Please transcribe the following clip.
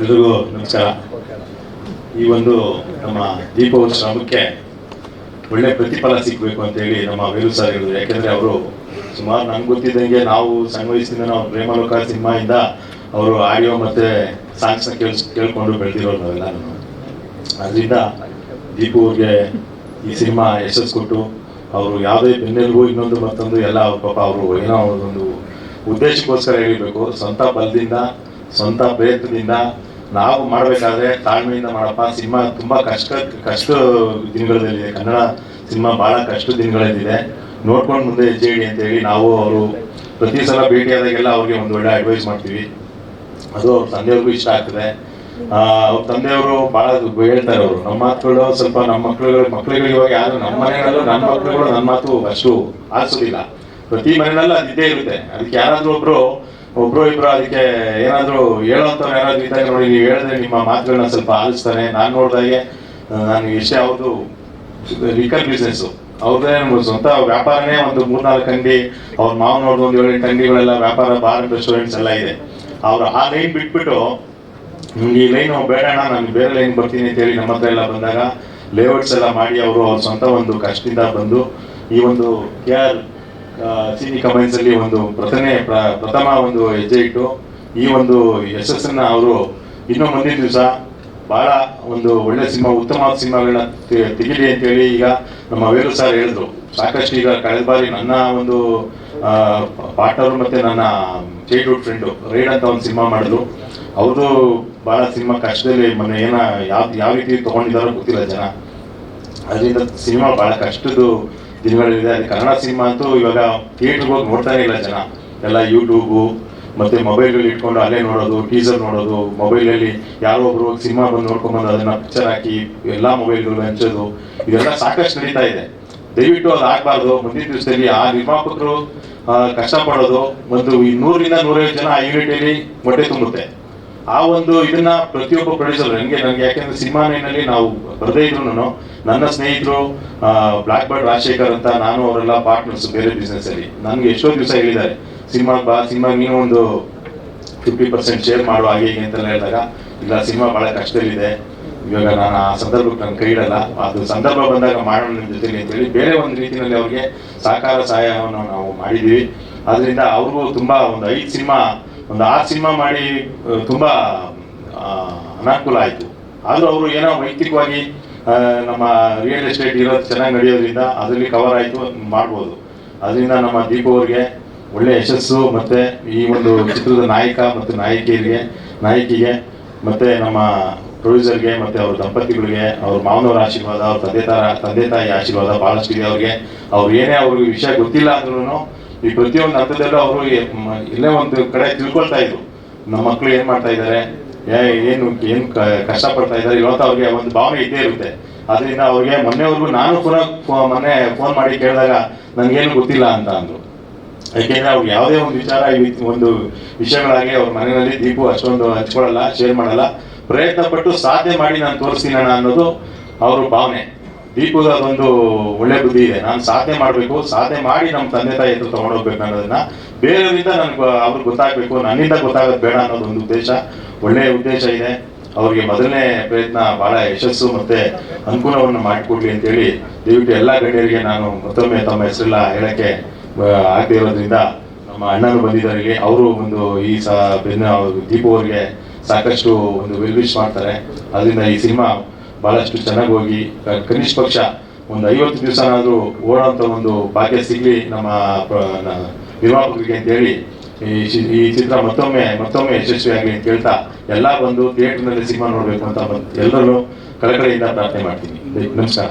ಎಲ್ರಿಗೂ ನಮಸ್ಕಾರ. ಈ ಒಂದು ನಮ್ಮ ದೀಪ ಶ್ರಮಕ್ಕೆ ಒಳ್ಳೆ ಪ್ರತಿಫಲ ಸಿಗಬೇಕು ಅಂತೇಳಿ ನಮ್ಮ ವೇಲು ಸರ್ ಹೇಳಿದ್ರು. ಯಾಕೆಂದರೆ ಅವರು ಸುಮಾರು ನಂಗೆ ಗೊತ್ತಿದ್ದಂಗೆ ನಾವು ಸಣ್ಣ ವಯಸ್ಸಿಂದ ನಾವು ಪ್ರೇಮಲೋಕ ಸಿನಿಮಾಯಿಂದ ಅವರು ಆಡಿಯೋ ಮತ್ತು ಸಾಂಗ್ಸ್ನ ಕೇಳ್ಕೊಂಡು ಬೆಳೆದಿರೋರು ನಾವೆಲ್ಲ. ಅದರಿಂದ ದೀಪು ಅವ್ರಿಗೆ ಈ ಸಿನಿಮಾ ಯಶಸ್ಸು ಕೊಟ್ಟು ಅವರು ಯಾವುದೇ ಬೆನ್ನೆಲುಬು ಇನ್ನೊಂದು ಮತ್ತೊಂದು ಎಲ್ಲ ಪಾಪ ಅವರು ಏನೋ ಒಂದು ಉದ್ದೇಶಕ್ಕೋಸ್ಕರ ಹೇಳಿರಬೇಕು. ಸ್ವಂತ ಬಲದಿಂದ ಸ್ವಂತ ಪ್ರಯತ್ನದಿಂದ ನಾವು ಮಾಡಬೇಕಾದ್ರೆ ತಾಳ್ಮೆಯಿಂದ ಮಾಡಪ್ಪ. ಸಿನಿಮಾ ತುಂಬ ಕಷ್ಟ ದಿನಗಳಲ್ಲಿದೆ. ಕನ್ನಡ ಸಿನಿಮಾ ಭಾಳ ಕಷ್ಟ ದಿನಗಳಲ್ಲಿದೆ. ನೋಡ್ಕೊಂಡು ಮುಂದೆ ಹೆಜ್ಜೆ ಇಡಿ ಅಂತೇಳಿ ನಾವು ಅವರು ಪ್ರತಿ ಸಲ ಭೇಟಿಯಾದಾಗೆಲ್ಲ ಅವ್ರಿಗೆ ಒಂದು ಒಳ್ಳೆ ಅಡ್ವೈಸ್ ಮಾಡ್ತೀವಿ. ಅದು ಅವ್ರ ತಂದೆಯವ್ರಿಗೂ ಇಷ್ಟ ಆಗ್ತದೆ. ಅವ್ರ ತಂದೆಯವರು ಭಾಳ ಹೇಳ್ತಾರೆ. ಅವರು ನಮ್ಮ ಮಾತುಗಳು ಸ್ವಲ್ಪ ನಮ್ಮ ಮಕ್ಳುಗಳು ಇವಾಗ ಯಾರು ನಮ್ಮ ಮನೆಗಳಲ್ಲೂ ನನ್ನ ಮಕ್ಳುಗಳು ನನ್ನ ಮಾತು ಅಷ್ಟು ಆಲಿಸೋದಿಲ್ಲ. ಪ್ರತಿ ಮನೆಯಲ್ಲೂ ಅದು ಇದ್ದೇ ಇರುತ್ತೆ. ಅದಕ್ಕೆ ಯಾರಾದರೂ ಒಬ್ರು ಇಬ್ರು ಅದಕ್ಕೆ ಏನಾದರೂ ಹೇಳೋಂಥವ್ರು ಯಾರಾದ್ರೂ ಇದ್ದಾಗ ನೋಡಿ, ನೀವು ಹೇಳಿದ್ರೆ ನಿಮ್ಮ ಮಾತುಗಳನ್ನ ಸ್ವಲ್ಪ ಆಲಿಸ್ತಾನೆ. ನಾನು ನೋಡಿದಾಗೆ ನಾನು ಎಷ್ಟೇ ಅವ್ರದ್ದು ಲಿಕ್ಕರ್ ಬಿಸ್ನೆಸ್ಸು ಅವ್ರದ್ದೇ ಸ್ವಂತ ವ್ಯಾಪಾರನೇ ಒಂದು 3-4 ಅಂಗಡಿ, ಅವ್ರ ಮಾವು ನೋಡಿದ ಒಂದು 7-8 ಅಂಗಡಿಗಳೆಲ್ಲ ವ್ಯಾಪಾರ, ಬಾರ್ ರೆಸ್ಟೋರೆಂಟ್ಸ್ ಎಲ್ಲ ಇದೆ. ಅವರು ಆ ಲೈನ್ ಬಿಟ್ಬಿಟ್ಟು ಈ ಲೈನು ಬೇಡಣ ನಾನು ಬೇರೆ ಲೈನ್ ಬರ್ತೀನಿ ಅಂತೇಳಿ ನಮ್ಮ ಹತ್ರ ಎಲ್ಲ ಬಂದಾಗ ಲೇಔಟ್ಸ್ ಎಲ್ಲ ಮಾಡಿ ಅವರು ಅವ್ರ ಸ್ವಂತ ಒಂದು ಕಷ್ಟದಿಂದ ಬಂದು ಈ ಒಂದು KR ಸಿನಿ ಕಮೈನ್ಸ್ ಅಲ್ಲಿ ಒಂದು ಪ್ರಥಮ ಒಂದು ಹೆಜ್ಜೆ ಇಟ್ಟು ಈ ಒಂದು ಯಶಸ್ಸನ್ನ ಅವರು ಇನ್ನೂ ಮುಂದಿನ ದಿವಸ ಬಹಳ ಒಂದು ಒಳ್ಳೆ ಸಿನಿಮಾ, ಉತ್ತಮವಾದ ಸಿನಿಮಾಗಳನ್ನ ತೆಗಿಲಿ ಅಂತೇಳಿ ಈಗ ನಮ್ಮ ವೇಲು ಸರ್ ಹೇಳಿದ್ರು. ಸಾಕಷ್ಟು ಈಗ ಕಳೆದ ಬಾರಿ ನನ್ನ ಒಂದು ಪಾರ್ಟ್ನರ್ ಮತ್ತೆ ನನ್ನ ಚೈಲ್ಡ್ಹುಡ್ ಫ್ರೆಂಡು ರೈಡ್ ಅಂತ ಒಂದು ಸಿನಿಮಾ ಮಾಡಿದ್ರು. ಅವ್ರದ್ದು ಬಹಳ ಸಿನಿಮಾ ಕಷ್ಟದಲ್ಲಿ ಮೊನ್ನೆ ಯಾವ ರೀತಿ ತಗೊಂಡಿದ್ದಾರೋ ಗೊತ್ತಿಲ್ಲ ಜನ. ಅದರಿಂದ ಸಿನಿಮಾ ಬಹಳ ಕಷ್ಟದ ದಿನಗಳಿದೆ. ಅದು ಕನ್ನಡ ಸಿನಿಮಾ ಅಂತೂ ಇವಾಗ ಥಿಯೇಟ್ರಿಗೆ ಹೋಗಿ ನೋಡ್ತಾನೆ ಇಲ್ಲ ಜನ. ಎಲ್ಲ ಯೂಟ್ಯೂಬು ಮತ್ತು ಮೊಬೈಲ್ಗಳು ಇಟ್ಕೊಂಡು ಅಲ್ಲೇ ನೋಡೋದು, ಟೀಸರ್ ನೋಡೋದು, ಮೊಬೈಲಲ್ಲಿ ಯಾರೋ ಒಬ್ರು ಸಿನಿಮಾ ಬಂದು ನೋಡ್ಕೊಂಡ್ಬಂದು ಅದನ್ನು ಪಿಕ್ಚರ್ ಹಾಕಿ ಎಲ್ಲ ಮೊಬೈಲ್ಗಳು ಹಂಚೋದು, ಇದೆಲ್ಲ ಸಾಕಷ್ಟು ನಡೀತಾ ಇದೆ. ದಯವಿಟ್ಟು ಅದು ಆಗಬಾರ್ದು. ಮುಂದಿನ ದಿವಸದಲ್ಲಿ ಆ ನಿರ್ಮಾಪಕರು ಕಷ್ಟಪಡೋದು ಒಂದು 100-150 ಜನ ಆ ಯೂನಿಟಲ್ಲಿ ಹೊಟ್ಟೆ ತುಂಬುತ್ತೆ. ಆ ಒಂದು ಇದನ್ನ ಪ್ರತಿಯೊಬ್ಬ ಪ್ರೊಡ್ಯೂಸರ್ ನನಗೆ ಯಾಕೆಂದ್ರೆ ಸಿನಿಮಾ ಲೈನಲ್ಲಿ ನಾವು ಬರದೇ ಇದ್ರು ನನ್ನ ಸ್ನೇಹಿತರು ಬ್ಲಾಕ್ ಬರ್ಡ್ ರಾಜಶೇಖರ್ ಅಂತ, ನಾನು ಅವರೆಲ್ಲ ಪಾರ್ಟ್ನರ್ಸ್ ಬೇರೆ ಬಿಸ್ನೆಸ್ ಅಲ್ಲಿ. ನನಗೆ ಎಷ್ಟೋ ದಿವಸ ಹೇಳಿದ್ದಾರೆ, ಸಿನಿಮಾ ನೀನು ಒಂದು 50% ಶೇರ್ ಮಾಡುವ ಹಾಗೆ ಹೀಗೆ ಅಂತೆಲ್ಲ ಹೇಳಿದಾಗ, ಇಲ್ಲ ಸಿನಿಮಾ ಬಹಳ ಕಷ್ಟದಲ್ಲಿದೆ, ಇವಾಗ ನಾನು ಆ ಸಂದರ್ಭಕ್ಕೆ ನನ್ನ ಕೈ ಇಡಲ್ಲ, ಅದು ಸಂದರ್ಭ ಬಂದಾಗ ಮಾಡೋಣ ನಿಮ್ಮ ಜೊತೆಲಿ ಅಂತೇಳಿ ಬೇರೆ ಒಂದು ರೀತಿಯಲ್ಲಿ ಅವ್ರಿಗೆ ಸಹಕಾರ ಸಹಾಯವನ್ನು ನಾವು ಮಾಡಿದ್ದೀವಿ. ಅದರಿಂದ ಅವ್ರಿಗೂ ತುಂಬಾ ಒಂದು 5 ಸಿನಿಮಾ ಒಂದು 6 ಸಿನಿಮಾ ಮಾಡಿ ತುಂಬ ಅನಾನುಕೂಲ ಆಯಿತು. ಆದರೂ ಅವರು ಏನೋ ವೈಯಕ್ತಿಕವಾಗಿ ನಮ್ಮ ರಿಯಲ್ ಎಸ್ಟೇಟ್ ಇರೋದು ಚೆನ್ನಾಗಿ ನಡೆಯೋದ್ರಿಂದ ಅದರಲ್ಲಿ ಕವರ್ ಆಯಿತು, ಮಾಡ್ಬೋದು. ಅದರಿಂದ ನಮ್ಮ ದೀಪ ಅವ್ರಿಗೆ ಒಳ್ಳೆ ಯಶಸ್ಸು, ಮತ್ತು ಈ ಒಂದು ಚಿತ್ರದ ನಾಯಕ ಮತ್ತು ನಾಯಕಿಗೆ ಮತ್ತು ನಮ್ಮ ಪ್ರೊಡ್ಯೂಸರ್ಗೆ ಮತ್ತು ಅವ್ರ ದಂಪತಿಗಳಿಗೆ ಅವ್ರ ಮಾವನವರ ಆಶೀರ್ವಾದ, ಅವ್ರ ತಂದೆ ತಾಯಿ ಆಶೀರ್ವಾದ ಭಾಳಷ್ಟು ಇದೆ ಅವ್ರಿಗೆ. ಏನೇ ಅವ್ರಿಗೆ ವಿಷಯ ಗೊತ್ತಿಲ್ಲ ಅಂದ್ರೂ ಈ ಪ್ರತಿಯೊಂದು ಹಂತದಲ್ಲೂ ಅವರು ಇಲ್ಲೇ ಒಂದು ಕಡೆ ತಿಳ್ಕೊಳ್ತಾ ಇದ್ರು, ನಮ್ಮ ಮಕ್ಕಳು ಏನು ಮಾಡ್ತಾ ಇದ್ದಾರೆ, ಏನು ಕಷ್ಟಪಡ್ತಾ ಇದ್ದಾರೆ ಇವತ್ತು ಅವ್ರಿಗೆ ಒಂದು ಭಾವನೆ ಇದ್ದೇ ಇರುತ್ತೆ. ಅದರಿಂದ ಅವ್ರಿಗೆ ಮೊನ್ನೆವರೆಗೂ ನಾನು ಮೊನ್ನೆ ಫೋನ್ ಮಾಡಿ ಕೇಳಿದಾಗ ನನಗೇನು ಗೊತ್ತಿಲ್ಲ ಅಂತ ಅಂದರು. ಯಾಕೆಂದರೆ ಅವ್ರು ಯಾವುದೇ ಒಂದು ಒಂದು ವಿಷಯಗಳಾಗಿ ಅವ್ರ ಮನೆಯಲ್ಲಿ ದೀಪು ಅಷ್ಟೊಂದು ಹಂಚ್ಕೊಳ್ಳಲ್ಲ, ಶೇರ್ ಮಾಡಲ್ಲ. ಪ್ರಯತ್ನ ಪಟ್ಟು ಸಾಧನೆ ಮಾಡಿ ನಾನು ತೋರಿಸ್ತೀನಿ ಅನ್ನೋದು ಅವ್ರ ಭಾವನೆ. ದೀಪದ ಅದೊಂದು ಒಳ್ಳೆ ಬುದ್ಧಿ ಇದೆ, ನಾನು ಸಾಧನೆ ಮಾಡಬೇಕು, ಸಾಧನೆ ಮಾಡಿ ನಮ್ಮ ತಂದೆ ತಾಯಿ ಹತ್ರ ತೊಗೊಂಡೋಗ್ಬೇಕು ಅನ್ನೋದನ್ನ ಬೇರೆಯವರಿಂದ ಅವ್ರಿಗೆ ಗೊತ್ತಾಗಬೇಕು, ನನ್ನಿಂದ ಗೊತ್ತಾಗೋದು ಬೇಡ ಅನ್ನೋದು ಒಂದು ಉದ್ದೇಶ, ಒಳ್ಳೆಯ ಉದ್ದೇಶ ಇದೆ. ಅವ್ರಿಗೆ ಮೊದಲನೇ ಪ್ರಯತ್ನ ಬಹಳ ಯಶಸ್ಸು ಮತ್ತು ಅನುಕೂಲವನ್ನು ಮಾಡಿಕೊಡ್ಲಿ ಅಂತೇಳಿ ದಯವಿಟ್ಟು ಎಲ್ಲ ಗಣ್ಯರಿಗೆ ನಾನು ಮತ್ತೊಮ್ಮೆ ತಮ್ಮ ಹೆಸರೆಲ್ಲ ಹೇಳಕ್ಕೆ ಆಗದೆ ಇರೋದ್ರಿಂದ ನಮ್ಮ ಅಣ್ಣನು ಬಂದಿದ್ದವರಿಗೆ ಅವರು ಒಂದು ಈ ದೀಪು ಅವರಿಗೆ ಸಾಕಷ್ಟು ಒಂದು ವೆಲ್ವಿಶ್ ಮಾಡ್ತಾರೆ. ಅದರಿಂದ ಈ ಸಿನಿಮಾ ಭಾಳಷ್ಟು ಚೆನ್ನಾಗಿ ಹೋಗಿ ಕನಿಷ್ಠ ಪಕ್ಷ ಒಂದು 50 ದಿವಸನಾದರೂ ಓಡೋಂಥ ಒಂದು ಭಾಗ್ಯ ಸಿಗಲಿ ನಮ್ಮ ನಿರ್ಮಾಪಕರಿಗೆ ಅಂತೇಳಿ ಈ ಚಿತ್ರ ಮತ್ತೊಮ್ಮೆ ಯಶಸ್ವಿಯಾಗಲಿ ಅಂತ ಹೇಳ್ತಾ ಎಲ್ಲ ಬಂದು ಥಿಯೇಟರ್ನಲ್ಲಿ ಸಿನಿಮಾ ನೋಡಬೇಕು ಅಂತ ಎಲ್ಲರೂ ಕಳಕಳಿಯಿಂದ ಪ್ರಾರ್ಥನೆ ಮಾಡ್ತೀನಿ. ನಮಸ್ಕಾರ.